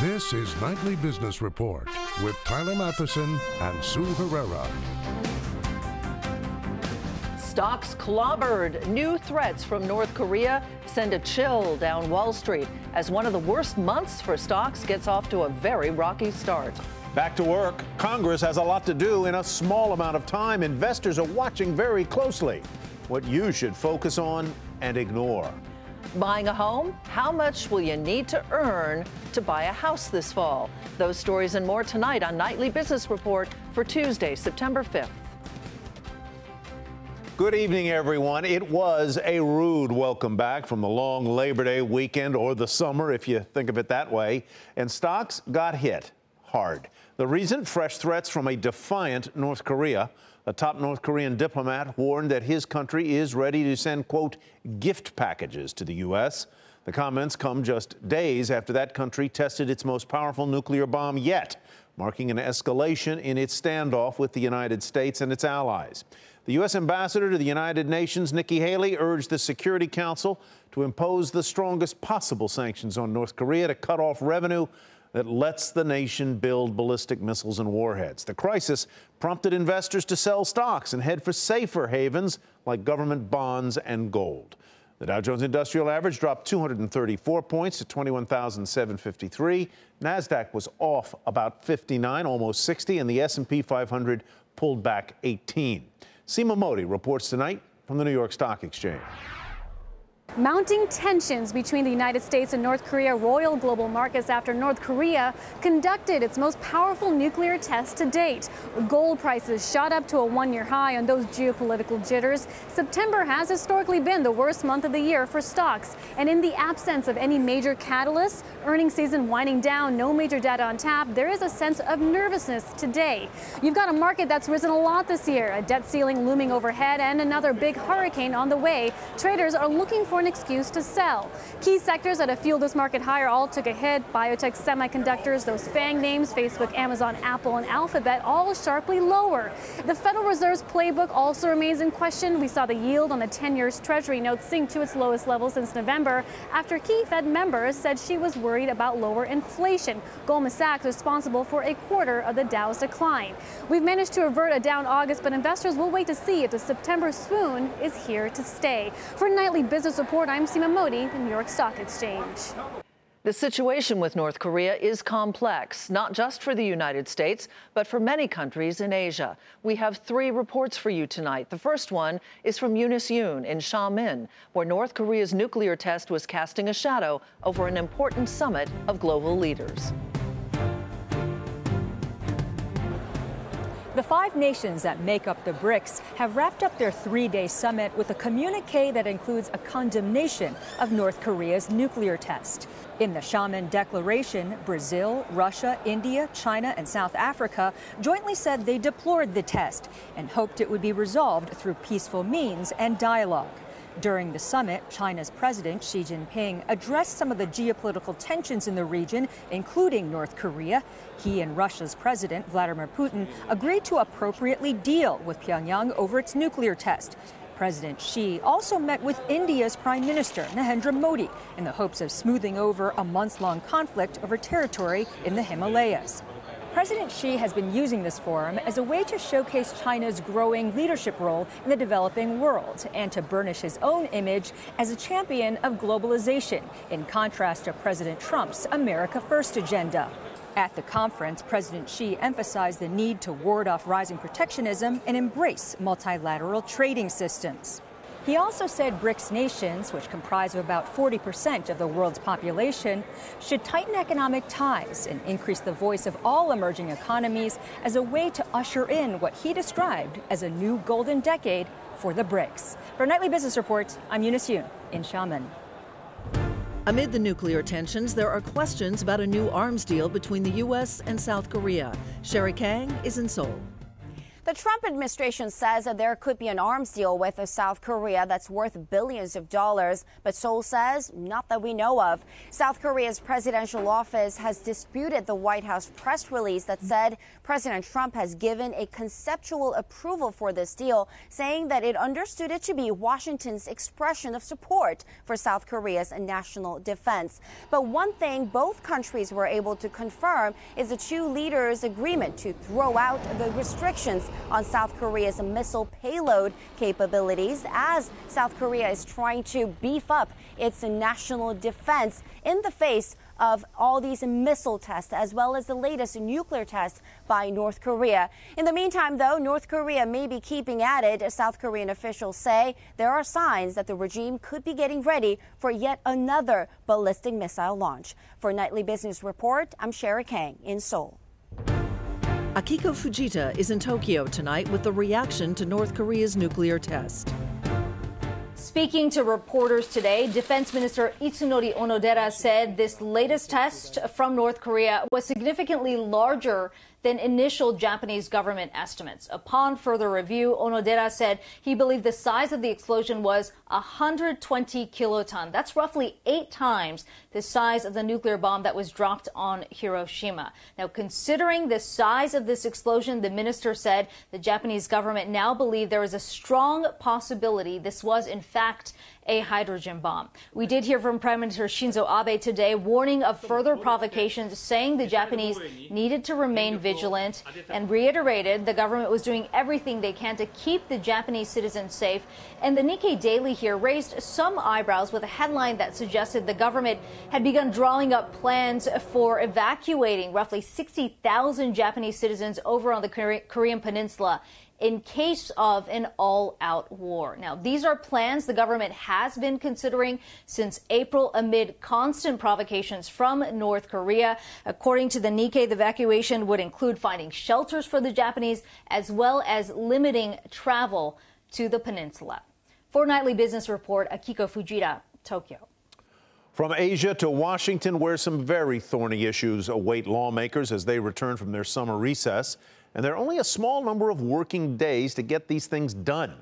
This is Nightly Business Report with Tyler Matheson and Sue Herrera. Stocks clobbered. New threats from North Korea send a chill down Wall Street as one of the worst months for stocks gets off to a very rocky start. Back to work. Congress has a lot to do in a small amount of time. Investors are watching very closely what you should focus on and ignore. Buying a home? How much will you need to earn to buy a house this fall? Those stories and more tonight on Nightly Business Report for Tuesday, September 5th. Good evening, everyone. It was a rude welcome back from the long Labor Day weekend, or the summer, if you think of it that way, and stocks got hit hard. The reason? Fresh threats from a defiant North Korea. A top North Korean diplomat warned that his country is ready to send, quote, gift packages to the U.S. The comments come just days after that country tested its most powerful nuclear bomb yet, marking an escalation in its standoff with the United States and its allies. The U.S. ambassador to the United Nations, Nikki Haley, urged the Security Council to impose the strongest possible sanctions on North Korea to cut off revenue that lets the nation build ballistic missiles and warheads. The crisis prompted investors to sell stocks and head for safer havens like government bonds and gold. The Dow Jones Industrial Average dropped 234 points to 21,753. NASDAQ was off about 59, almost 60, and the S&P 500 pulled back 18. Seema Modi reports tonight from the New York Stock Exchange. Mounting tensions between the United States and North Korea roil global markets after North Korea conducted its most powerful nuclear test to date. Gold prices shot up to a one-year high on those geopolitical jitters. September has historically been the worst month of the year for stocks. And in the absence of any major catalysts, earnings season winding down, no major data on tap, there is a sense of nervousness today. You've got a market that's risen a lot this year, a debt ceiling looming overhead, and another big hurricane on the way. Traders are looking for an excuse to sell. Key sectors that have fueled this market higher all took a hit. Biotech, semiconductors, those FANG names, Facebook, Amazon, Apple, and Alphabet, all sharply lower. The Federal Reserve's playbook also remains in question. We saw the yield on the 10-year Treasury note sink to its lowest level since November after key Fed members said she was worried about lower inflation. Goldman Sachs is responsible for a quarter of the Dow's decline. We've managed to avert a down August, but investors will wait to see if the September swoon is here to stay. For Nightly Business Report, I'm Seema Modi, the New York Stock Exchange. The situation with North Korea is complex, not just for the United States, but for many countries in Asia. We have three reports for you tonight. The first one is from Eunice Yoon in Xiamen, where North Korea's nuclear test was casting a shadow over an important summit of global leaders. The 5 nations that make up the BRICS have wrapped up their 3-day summit with a communique that includes a condemnation of North Korea's nuclear test. In the Xiamen Declaration, Brazil, Russia, India, China, and South Africa jointly said they deplored the test and hoped it would be resolved through peaceful means and dialogue. During the summit, China's President Xi Jinping addressed some of the geopolitical tensions in the region, including North Korea. He and Russia's President Vladimir Putin agreed to appropriately deal with Pyongyang over its nuclear test. President Xi also met with India's Prime Minister Narendra Modi in the hopes of smoothing over a months-long conflict over territory in the Himalayas. President Xi has been using this forum as a way to showcase China's growing leadership role in the developing world and to burnish his own image as a champion of globalization, in contrast to President Trump's America First agenda. At the conference, President Xi emphasized the need to ward off rising protectionism and embrace multilateral trading systems. He also said BRICS nations, which comprise of about 40% of the world's population, should tighten economic ties and increase the voice of all emerging economies as a way to usher in what he described as a new golden decade for the BRICS. For Nightly Business Report, I'm Eunice Yoon in Xiamen. Amid the nuclear tensions, there are questions about a new arms deal between the U.S. and South Korea. Sherry Kang is in Seoul. The Trump administration says that there could be an arms deal with South Korea that's worth billions of dollars, but Seoul says not that we know of. South Korea's presidential office has disputed the White House press release that said President Trump has given a conceptual approval for this deal, saying that it understood it to be Washington's expression of support for South Korea's national defense. But one thing both countries were able to confirm is the two leaders' agreement to throw out the restrictions on South Korea's missile payload capabilities as South Korea is trying to beef up its national defense in the face of all these missile tests, as well as the latest nuclear test by North Korea. In the meantime, though, North Korea may be keeping at it. South Korean officials say there are signs that the regime could be getting ready for yet another ballistic missile launch. For Nightly Business Report, I'm Sherry Kang in Seoul. Akiko Fujita is in Tokyo tonight with the reaction to North Korea's nuclear test. Speaking to reporters today, Defense Minister Itsunori Onodera said this latest test from North Korea was significantly larger than initial Japanese government estimates. Upon further review, Onodera said he believed the size of the explosion was 120 kiloton. That's roughly 8 times the size of the nuclear bomb that was dropped on Hiroshima. Now, considering the size of this explosion, the minister said the Japanese government now believe there is a strong possibility this was, in fact, a hydrogen bomb. We did hear from Prime Minister Shinzo Abe today, warning of further provocations, saying the Japanese needed to remain vigilant, and reiterated the government was doing everything they can to keep the Japanese citizens safe. And the Nikkei Daily here raised some eyebrows with a headline that suggested the government had begun drawing up plans for evacuating roughly 60,000 Japanese citizens over on the Korean Peninsula in case of an all-out war. Now, these are plans the government has been considering since April amid constant provocations from North Korea. According to the Nikkei, the evacuation would include finding shelters for the Japanese as well as limiting travel to the peninsula. For Nightly Business Report, Akiko Fujita, Tokyo. From Asia to Washington, where some very thorny issues await lawmakers as they return from their summer recess. And there are only a small number of working days to get these things done.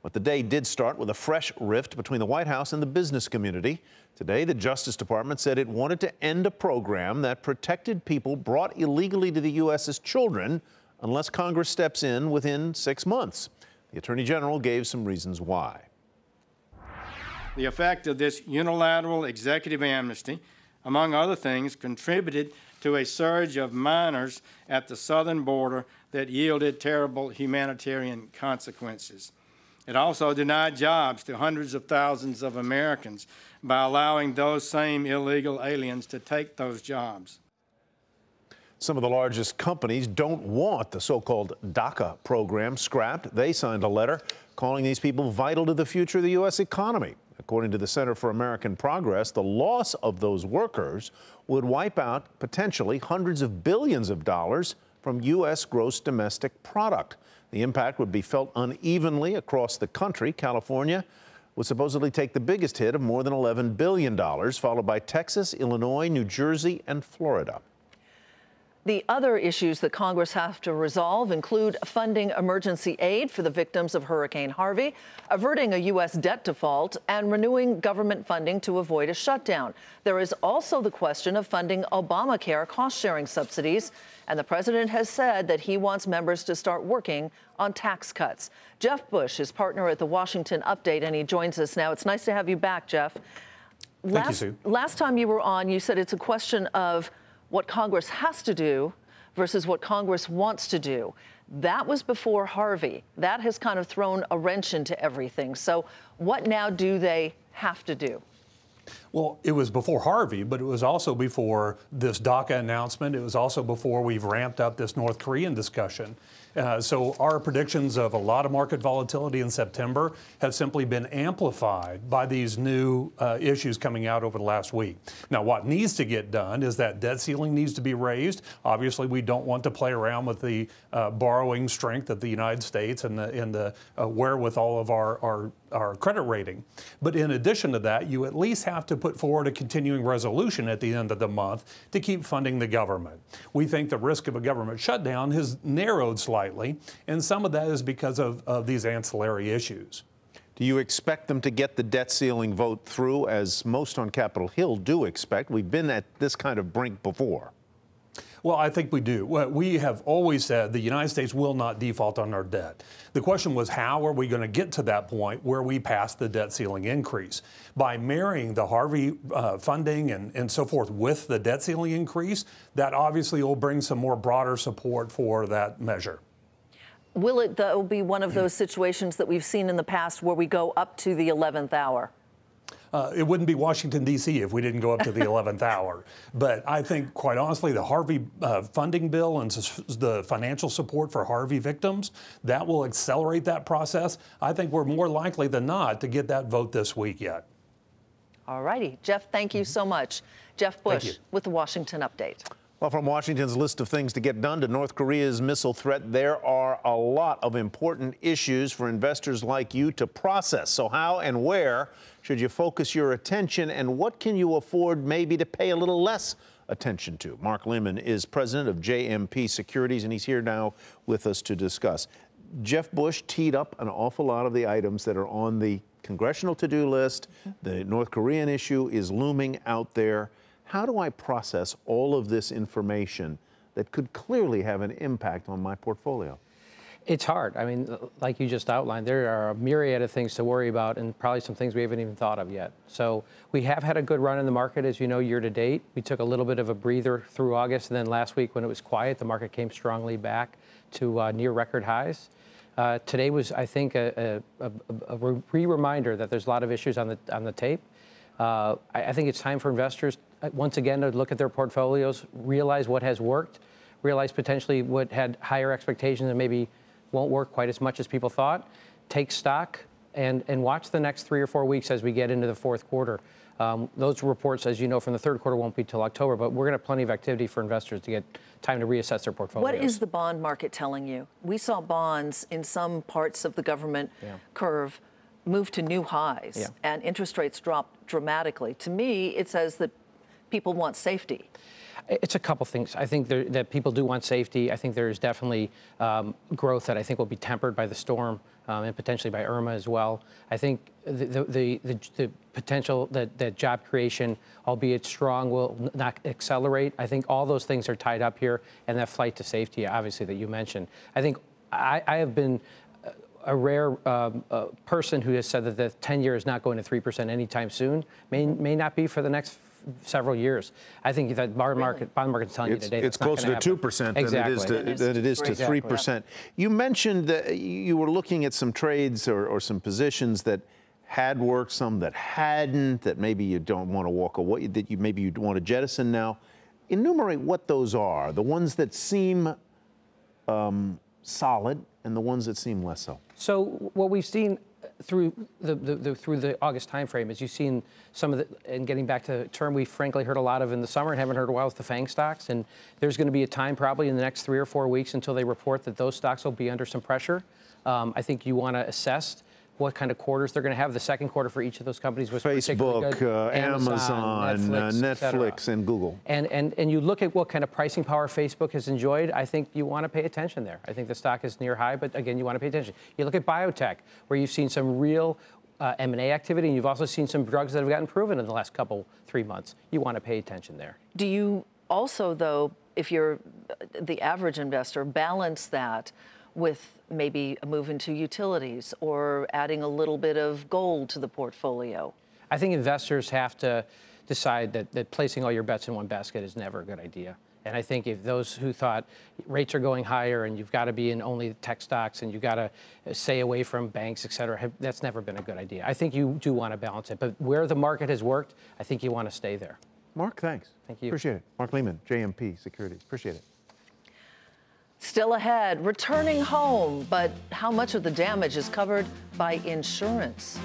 But the day did start with a fresh rift between the White House and the business community. Today, the Justice Department said it wanted to end a program that protected people brought illegally to the U.S. as children unless Congress steps in within 6 months. The Attorney General gave some reasons why. The effect of this unilateral executive amnesty, among other things, contributed to a surge of minors at the southern border that yielded terrible humanitarian consequences. It also denied jobs to hundreds of thousands of Americans by allowing those same illegal aliens to take those jobs. Some of the largest companies don't want the so-called DACA program scrapped. They signed a letter calling these people vital to the future of the U.S. economy. According to the Center for American Progress, the loss of those workers would wipe out potentially hundreds of billions of dollars from U.S. gross domestic product. The impact would be felt unevenly across the country. California would supposedly take the biggest hit of more than $11 billion, followed by Texas, Illinois, New Jersey, and Florida. The other issues that Congress have to resolve include funding emergency aid for the victims of Hurricane Harvey, averting a U.S. debt default, and renewing government funding to avoid a shutdown. There is also the question of funding Obamacare cost-sharing subsidies, and the president has said that he wants members to start working on tax cuts. Jeff Bush is partner at the Washington Update, and he joins us now. It's nice to have you back, Jeff. Thank you, Sue. Last time you were on, you said it's a question of what Congress has to do versus what Congress wants to do. That was before Harvey. That has kind of thrown a wrench into everything. So what now do they have to do? Well, it was before Harvey, but it was also before this DACA announcement. It was also before we've ramped up this North Korean discussion. So our predictions of a lot of market volatility in September have simply been amplified by these new issues coming out over the last week. Now, what needs to get done is that debt ceiling needs to be raised. Obviously, we don't want to play around with the borrowing strength of the United States and the wherewithal of our credit rating. But in addition to that, you at least have to put forward a continuing resolution at the end of the month to keep funding the government. We think the risk of a government shutdown has narrowed slightly, and some of that is because of these ancillary issues. Do you expect them to get the debt ceiling vote through, as most on Capitol Hill do expect? We've been at this kind of brink before. Well, I think we do. We have always said the United States will not default on our debt. The question was, how are we going to get to that point where we pass the debt ceiling increase? By marrying the Harvey funding and so forth with the debt ceiling increase, that obviously will bring some more broader support for that measure. Will it, though, be one of those situations that we've seen in the past where we go up to the 11th hour? It wouldn't be Washington, D.C. if we didn't go up to the 11th hour. But I think, quite honestly, the Harvey funding bill and the financial support for Harvey victims, that will accelerate that process. I think we're more likely than not to get that vote this week yet. All righty. Jeff, thank you so much. Jeff Bush with the Washington Update. Well, from Washington's list of things to get done to North Korea's missile threat, there are a lot of important issues for investors like you to process. So how and where should you focus your attention, and what can you afford maybe to pay a little less attention to? Mark Lehman is president of JMP Securities, and he's here now with us to discuss. Jeff Bush teed up an awful lot of the items that are on the congressional to-do list. The North Korean issue is looming out there. How do I process all of this information that could clearly have an impact on my portfolio? It's hard. I mean, like you just outlined, there are a myriad of things to worry about and probably some things we haven't even thought of yet. So we have had a good run in the market, as you know, year to date. We took a little bit of a breather through August, and then last week when it was quiet, the market came strongly back to near record highs. Today was, I think, a reminder that there's a lot of issues on the tape. I think it's time for investors, once again, to look at their portfolios, realize what has worked, realize potentially what had higher expectations and maybe won't work quite as much as people thought. Take stock and watch the next 3 or 4 weeks as we get into the fourth quarter. Those reports, as you know, from the third quarter won't be till October, but we're going to have plenty of activity for investors to get time to reassess their portfolios. What is the bond market telling you? We saw bonds in some parts of the government curve move to new highs, and interest rates dropped dramatically. To me, it says that people want safety. It's a couple things. I think that people do want safety. I think there's definitely growth that I think will be tempered by the storm and potentially by Irma as well. I think the potential that job creation, albeit strong, will not accelerate. I think all those things are tied up here, and that flight to safety, obviously, that you mentioned. I think I have been a rare person who has said that the 10-year is not going to 3% anytime soon. May not be for the next several years. I think that bond market is telling you today it's closer to 2% than it is to 3%. You mentioned that you were looking at some trades or some positions that had worked, some that hadn't, that maybe you don't want to walk away, that maybe you'd want to jettison now. Enumerate what those are, the ones that seem solid and the ones that seem less so. So what we've seen through the August timeframe is you've seen some of the, and getting back to a term we frankly heard a lot of in the summer and haven't heard a while, with the FANG stocks. And there's going to be a time probably in the next 3 or 4 weeks until they report that those stocks will be under some pressure. I think you want to assess what kind of quarters they're going to have. The second quarter for each of those companies was Facebook, good. Amazon, Netflix, and Google. And you look at what kind of pricing power Facebook has enjoyed. I think you want to pay attention there. I think the stock is near high, but again, you want to pay attention. You look at biotech, where you've seen some real M&A activity, and you've also seen some drugs that have gotten proven in the last 3 months. You want to pay attention there. Do you also, though, if you're the average investor, balance that with maybe a move into utilities or adding a little bit of gold to the portfolio? I think investors have to decide that placing all your bets in one basket is never a good idea. And I think if those who thought rates are going higher and you've got to be in only tech stocks and you've got to stay away from banks, et cetera, that's never been a good idea. I think you do want to balance it. But where the market has worked, I think you want to stay there. Mark, thanks. Thank you. Appreciate it. Mark Lehman, JMP Securities. Appreciate it. Still ahead, returning home, but how much of the damage is covered by insurance?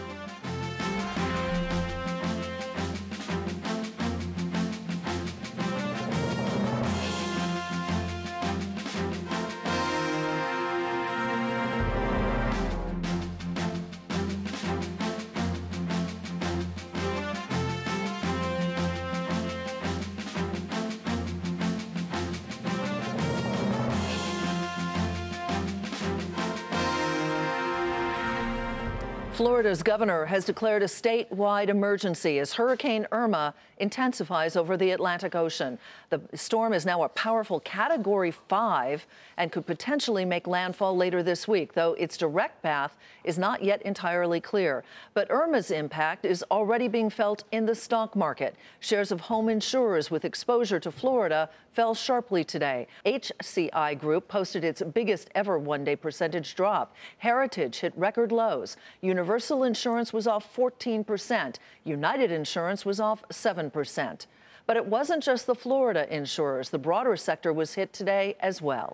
Florida's governor has declared a statewide emergency as Hurricane Irma intensifies over the Atlantic Ocean. The storm is now a powerful Category 5 and could potentially make landfall later this week, though its direct path is not yet entirely clear. But Irma's impact is already being felt in the stock market. Shares of home insurers with exposure to Florida fell sharply today. HCI Group posted its biggest ever one-day percentage drop. Heritage hit record lows. Universal Insurance was off 14%. United Insurance was off 7%. But it wasn't just the Florida insurers. The broader sector was hit today as well.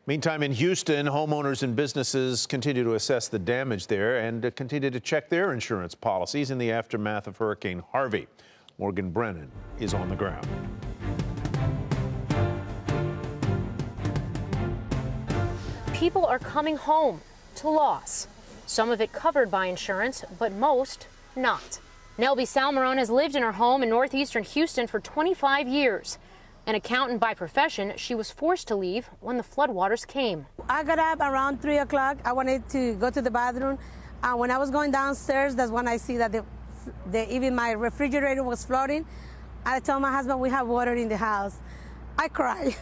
Meantime, in Houston, homeowners and businesses continue to assess the damage there and continue to check their insurance policies in the aftermath of Hurricane Harvey. Morgan Brennan is on the ground. People are coming home to loss. Some of it covered by insurance, but most not. Nelby Salmarone has lived in her home in northeastern Houston for 25 years. An accountant by profession, she was forced to leave when the floodwaters came. I got up around 3 o'clock. I wanted to go to the bathroom. When I was going downstairs, that's when I see that even my refrigerator was flooding. I told my husband we have water in the house. I cried.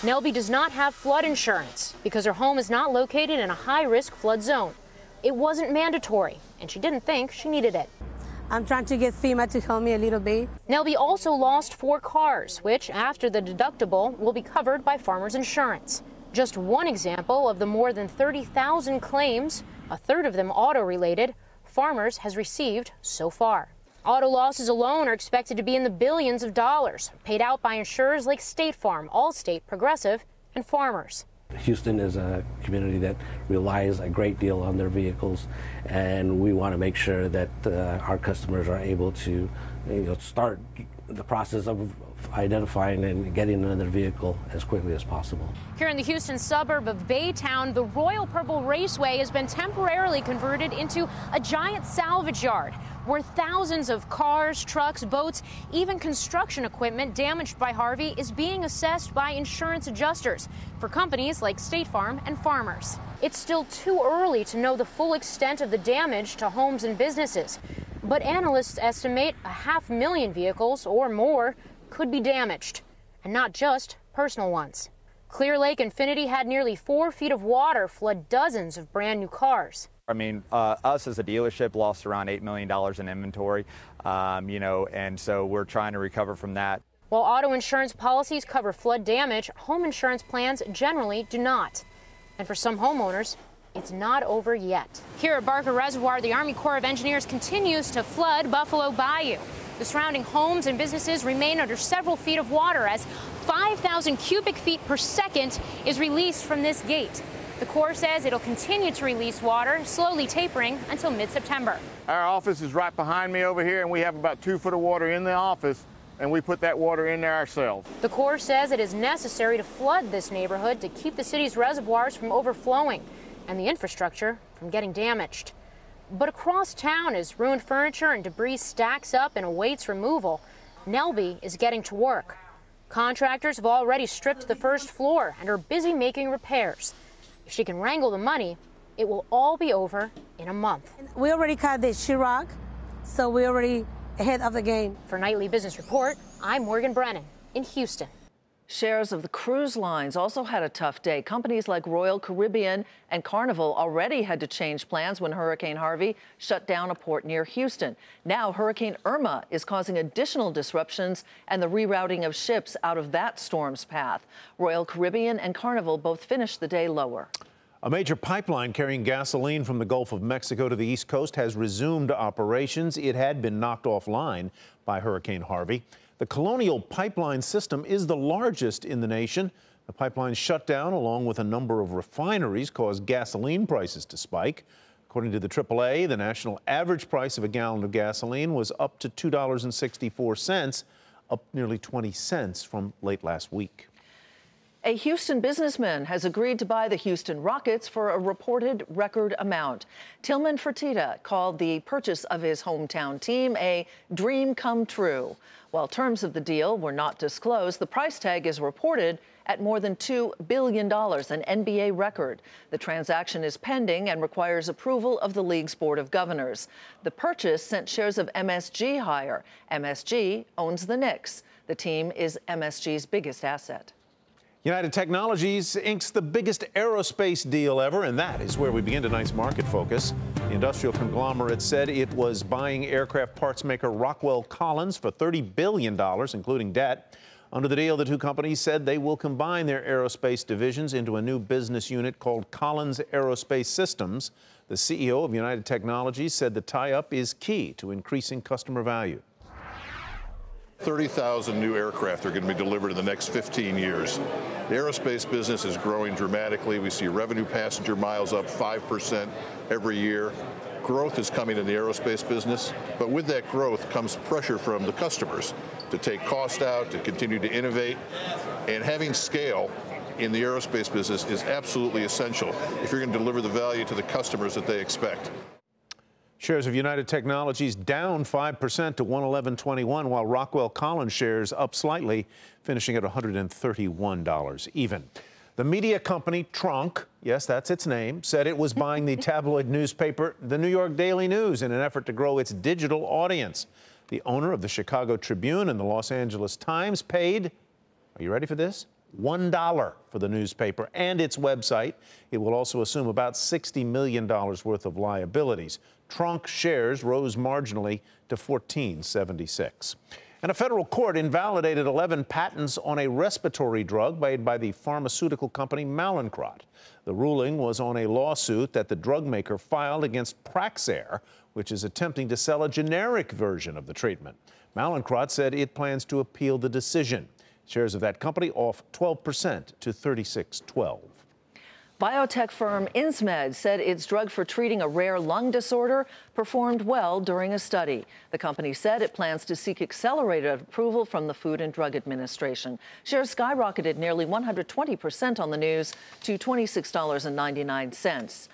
Nelby does not have flood insurance because her home is not located in a high-risk flood zone. It wasn't mandatory, and she didn't think she needed it. I'm trying to get FEMA to help me a little bit. Nelby also lost 4 cars, which, after the deductible, will be covered by farmers insurance. Just one example of the more than 30,000 claims, a third of them auto-related, Farmers has received so far. Auto losses alone are expected to be in the billions of dollars, paid out by insurers like State Farm, Allstate, Progressive, and Farmers. Houston is a community that relies a great deal on their vehicles, and we want to make sure that our customers are able to start the process of identifying and getting another vehicle as quickly as possible. Here in the Houston suburb of Baytown, the Royal Purple Raceway has been temporarily converted into a giant salvage yard where thousands of cars, trucks, boats, even construction equipment damaged by Harvey is being assessed by insurance adjusters for companies like State Farm and Farmers. It's still too early to know the full extent of the damage to homes and businesses, but analysts estimate 500,000 vehicles or more could be damaged, and not just personal ones. Clear Lake Infinity had nearly 4 feet of water flood dozens of brand new cars. I mean, us as a dealership lost around $8 million in inventory, and so we're trying to recover from that. While auto insurance policies cover flood damage, home insurance plans generally do not. And for some homeowners, it's not over yet. Here at Barker Reservoir, the Army Corps of Engineers continues to flood Buffalo Bayou. The surrounding homes and businesses remain under several feet of water as 5,000 cubic feet per second is released from this gate. The Corps says it'll continue to release water, slowly tapering until mid-September. Our office is right behind me over here, and we have about 2 foot of water in the office, and we put that water in there ourselves. The Corps says it is necessary to flood this neighborhood to keep the city's reservoirs from overflowing and the infrastructure from getting damaged. But across town, as ruined furniture and debris stacks up and awaits removal, Nelby is getting to work. Contractors have already stripped the first floor and are busy making repairs. If she can wrangle the money, it will all be over in a month. We already cut the sheetrock, so we're already ahead of the game. For Nightly Business Report, I'm Morgan Brennan in Houston. Shares of the cruise lines also had a tough day. Companies like Royal Caribbean and Carnival already had to change plans when Hurricane Harvey shut down a port near Houston. Now Hurricane Irma is causing additional disruptions and the rerouting of ships out of that storm's path. Royal Caribbean and Carnival both finished the day lower. A major pipeline carrying gasoline from the Gulf of Mexico to the East Coast has resumed operations. It had been knocked offline by Hurricane Harvey. The Colonial Pipeline system is the largest in the nation. The pipeline shutdown, along with a number of refineries, caused gasoline prices to spike. According to the AAA, the national average price of a gallon of gasoline was up to $2.64, up nearly 20 cents from late last week. A Houston businessman has agreed to buy the Houston Rockets for a reported record amount. Tillman Fertitta called the purchase of his hometown team a dream come true. While terms of the deal were not disclosed, the price tag is reported at more than $2 billion, an NBA record. The transaction is pending and requires approval of the league's board of governors. The purchase sent shares of MSG higher. MSG owns the Knicks. The team is MSG's biggest asset. United Technologies inks the biggest aerospace deal ever, and that is where we begin tonight's market focus. The industrial conglomerate said it was buying aircraft parts maker Rockwell Collins for $30 billion, including debt. Under the deal, the two companies said they will combine their aerospace divisions into a new business unit called Collins Aerospace Systems. The CEO of United Technologies said the tie-up is key to increasing customer value. 30,000 new aircraft are going to be delivered in the next 15 years. The aerospace business is growing dramatically. We see revenue passenger miles up 5% every year. Growth is coming in the aerospace business, but with that growth comes pressure from the customers to take cost out, to continue to innovate, and having scale in the aerospace business is absolutely essential if you're going to deliver the value to the customers that they expect. Shares of United Technologies down 5% to $111.21, while Rockwell Collins shares up slightly, finishing at $131 even. The media company Trunk, yes, that's its name, said it was buying the tabloid newspaper The New York Daily News in an effort to grow its digital audience. The owner of the Chicago Tribune and the Los Angeles Times paid, are you ready for this? $1 for the newspaper and its website. It will also assume about $60 million worth of liabilities. Trunk shares rose marginally to $14.76. And a federal court invalidated 11 patents on a respiratory drug made by the pharmaceutical company Mallinckrodt. The ruling was on a lawsuit that the drug maker filed against Praxair, which is attempting to sell a generic version of the treatment. Mallinckrodt said it plans to appeal the decision. Shares of that company off 12% to $36.12. Biotech firm SMED said its drug for treating a rare lung disorder performed well during a study. The company said it plans to seek accelerated approval from the Food and Drug Administration. Shares skyrocketed nearly 120% on the news to $26.99.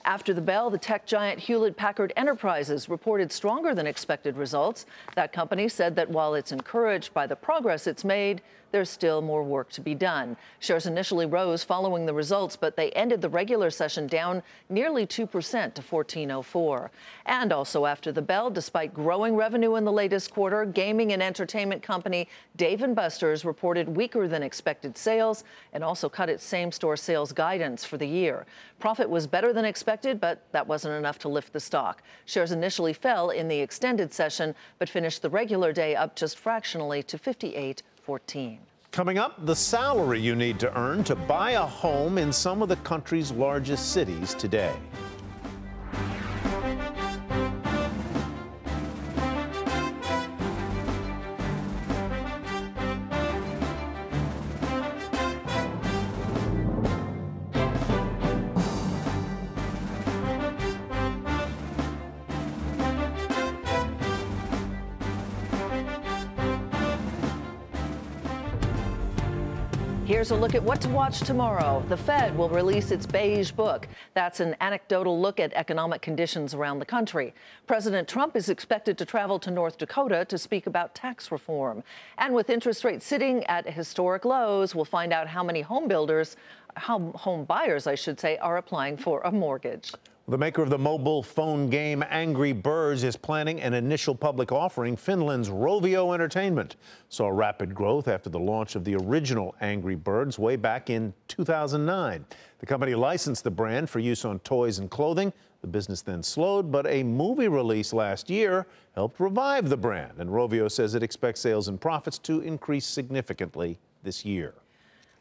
After the bell, the tech giant Hewlett-Packard Enterprises reported stronger than expected results. That company said that while it's encouraged by the progress it's made, there's still more work to be done. Shares initially rose following the results, but they ended the regular session down nearly 2% to $14.04. And also after the bell, despite growing revenue in the latest quarter, gaming and entertainment company Dave & Buster's reported weaker than expected sales and also cut its same-store sales guidance for the year. Profit was better than expected, but that wasn't enough to lift the stock. Shares initially fell in the extended session, but finished the regular day up just fractionally to $58.14. Coming up, the salary you need to earn to buy a home in some of the country's largest cities today. Here's a look at what to watch tomorrow. The Fed will release its Beige Book. That's an anecdotal look at economic conditions around the country. President Trump is expected to travel to North Dakota to speak about tax reform. And with interest rates sitting at historic lows, we'll find out how many home buyers, I should say, are applying for a mortgage. The maker of the mobile phone game Angry Birds is planning an initial public offering. Finland's Rovio Entertainment saw rapid growth after the launch of the original Angry Birds way back in 2009. The company licensed the brand for use on toys and clothing. The business then slowed, but a movie release last year helped revive the brand. And Rovio says it expects sales and profits to increase significantly this year.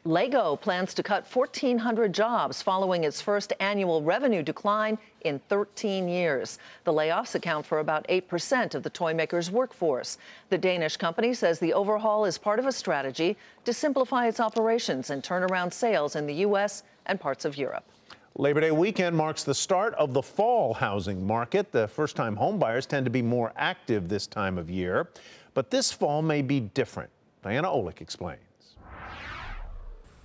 Lego plans to cut 1,400 jobs following its first annual revenue decline in 13 years. The layoffs account for about 8% of the toy maker's workforce. The Danish company says the overhaul is part of a strategy to simplify its operations and turn around sales in the U.S. and parts of Europe. Labor Day weekend marks the start of the fall housing market. The first-time home buyers tend to be more active this time of year, but this fall may be different. Diana Olick explains.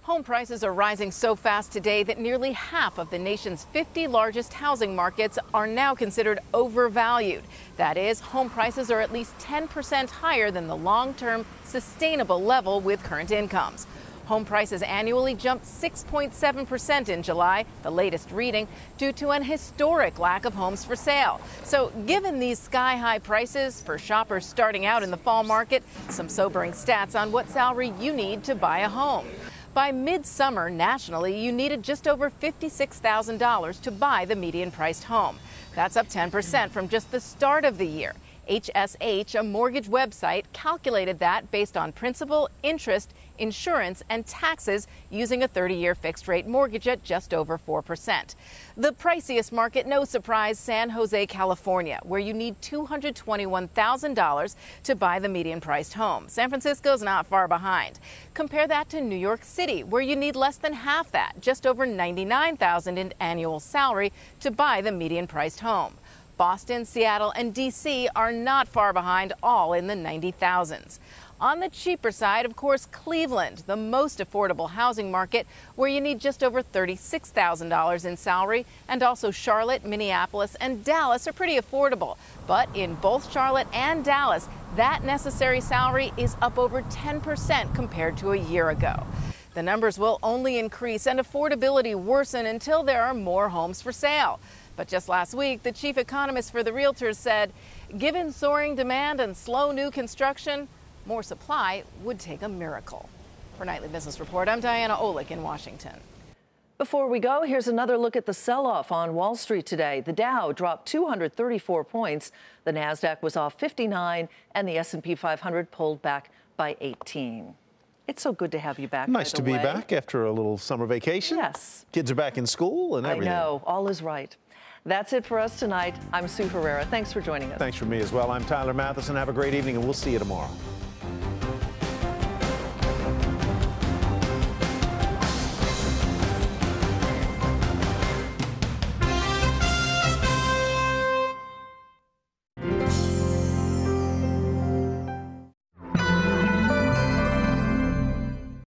Home prices are rising so fast today that nearly half of the nation's 50 largest housing markets are now considered overvalued. That is, home prices are at least 10% higher than the long-term sustainable level with current incomes. Home prices annually jumped 6.7% in July, the latest reading, due to an historic lack of homes for sale. So given these sky-high prices for shoppers starting out in the fall market, some sobering stats on what salary you need to buy a home. By midsummer, nationally, you needed just over $56,000 to buy the median-priced home. That's up 10% from just the start of the year. HSH, a mortgage website, calculated that based on principal, interest, insurance, and taxes using a 30-year fixed-rate mortgage at just over 4%. The priciest market, no surprise, San Jose, California, where you need $221,000 to buy the median-priced home. San Francisco's not far behind. Compare that to New York City, where you need less than half that, just over $99,000 in annual salary to buy the median-priced home. Boston, Seattle, and D.C. are not far behind, all in the 90,000s. On the cheaper side, of course, Cleveland, the most affordable housing market, where you need just over $36,000 in salary, and also Charlotte, Minneapolis, and Dallas are pretty affordable. But in both Charlotte and Dallas, that necessary salary is up over 10% compared to a year ago. The numbers will only increase and affordability worsen until there are more homes for sale. But just last week, the chief economist for the realtors said, given soaring demand and slow new construction, more supply would take a miracle. For Nightly Business Report, I'm Diana Olick in Washington. Before we go, here's another look at the sell-off on Wall Street today. The Dow dropped 234 points. The Nasdaq was off 59, and the S&P 500 pulled back by 18. It's so good to have you back. Nice to be back after a little summer vacation. Yes. Kids are back in school and everything. I know. All is right. That's it for us tonight. I'm Sue Herrera. Thanks for joining us. Thanks for me as well. I'm Tyler Mathisen. Have a great evening, and we'll see you tomorrow.